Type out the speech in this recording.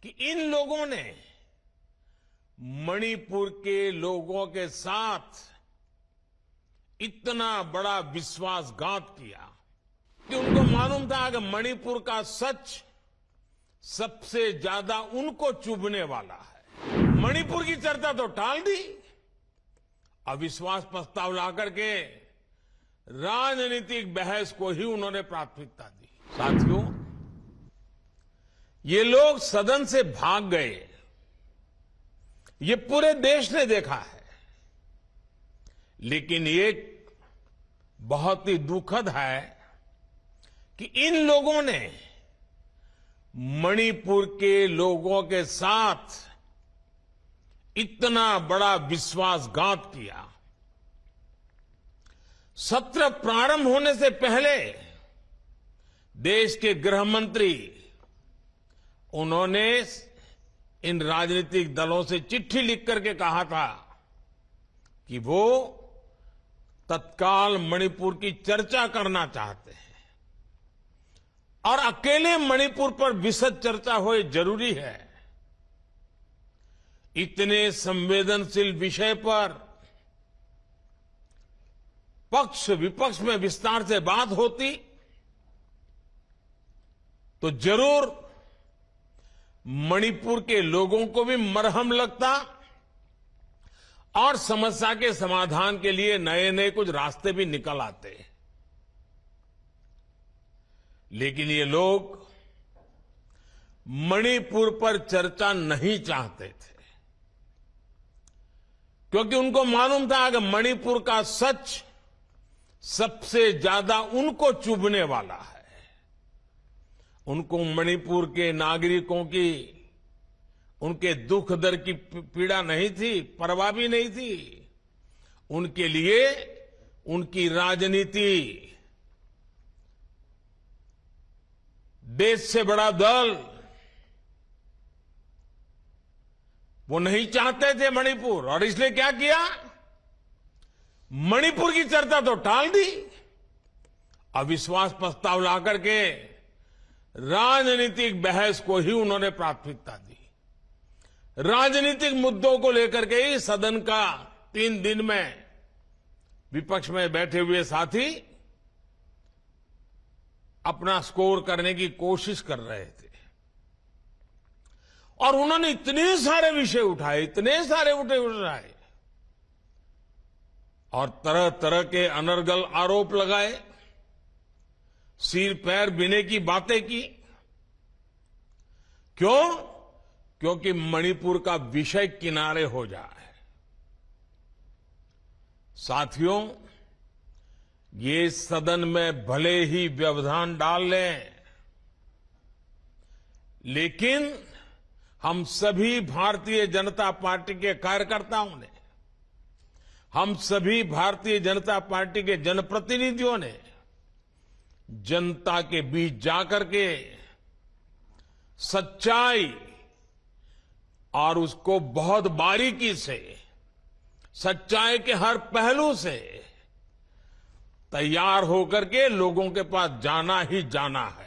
कि इन लोगों ने मणिपुर के लोगों के साथ इतना बड़ा विश्वासघात किया कि उनको मालूम था कि मणिपुर का सच सबसे ज्यादा उनको चुभने वाला है। मणिपुर की चर्चा तो टाल दी, अविश्वास प्रस्ताव लाकर के राजनीतिक बहस को ही उन्होंने प्राथमिकता दी। साथियों, ये लोग सदन से भाग गए, ये पूरे देश ने देखा है। लेकिन ये बहुत ही दुखद है कि इन लोगों ने मणिपुर के लोगों के साथ इतना बड़ा विश्वासघात किया। सत्र प्रारंभ होने से पहले देश के गृह मंत्री उन्होंने इन राजनीतिक दलों से चिट्ठी लिख करके कहा था कि वो तत्काल मणिपुर की चर्चा करना चाहते हैं और अकेले मणिपुर पर विशद चर्चा हो जरूरी है। इतने संवेदनशील विषय पर पक्ष विपक्ष में विस्तार से बात होती तो जरूर मणिपुर के लोगों को भी मरहम लगता और समस्या के समाधान के लिए नए नए कुछ रास्ते भी निकल आते। लेकिन ये लोग मणिपुर पर चर्चा नहीं चाहते थे, क्योंकि उनको मालूम था कि मणिपुर का सच सबसे ज्यादा उनको चुभने वाला है। उनको मणिपुर के नागरिकों की, उनके दुख दर्द की पीड़ा नहीं थी, परवाह भी नहीं थी। उनके लिए उनकी राजनीति, देश से बड़ा दल, वो नहीं चाहते थे मणिपुर। और इसलिए क्या किया, मणिपुर की चर्चा तो टाल दी, अविश्वास प्रस्ताव लाकर के राजनीतिक बहस को ही उन्होंने प्राथमिकता दी। राजनीतिक मुद्दों को लेकर के ही सदन का 3 दिन में विपक्ष में बैठे हुए साथी अपना स्कोर करने की कोशिश कर रहे थे। और उन्होंने इतने सारे विषय उठाए, इतने सारे उठाए और तरह तरह के अनर्गल आरोप लगाए, सिर पैर बीने की बातें की। क्यों? क्योंकि मणिपुर का विषय किनारे हो जाए। साथियों, ये सदन में भले ही व्यवधान डाल लें, लेकिन हम सभी भारतीय जनता पार्टी के कार्यकर्ताओं ने, हम सभी भारतीय जनता पार्टी के जनप्रतिनिधियों ने जनता के बीच जाकर के सच्चाई और उसको बहुत बारीकी से, सच्चाई के हर पहलू से तैयार होकर के लोगों के पास जाना ही जाना है।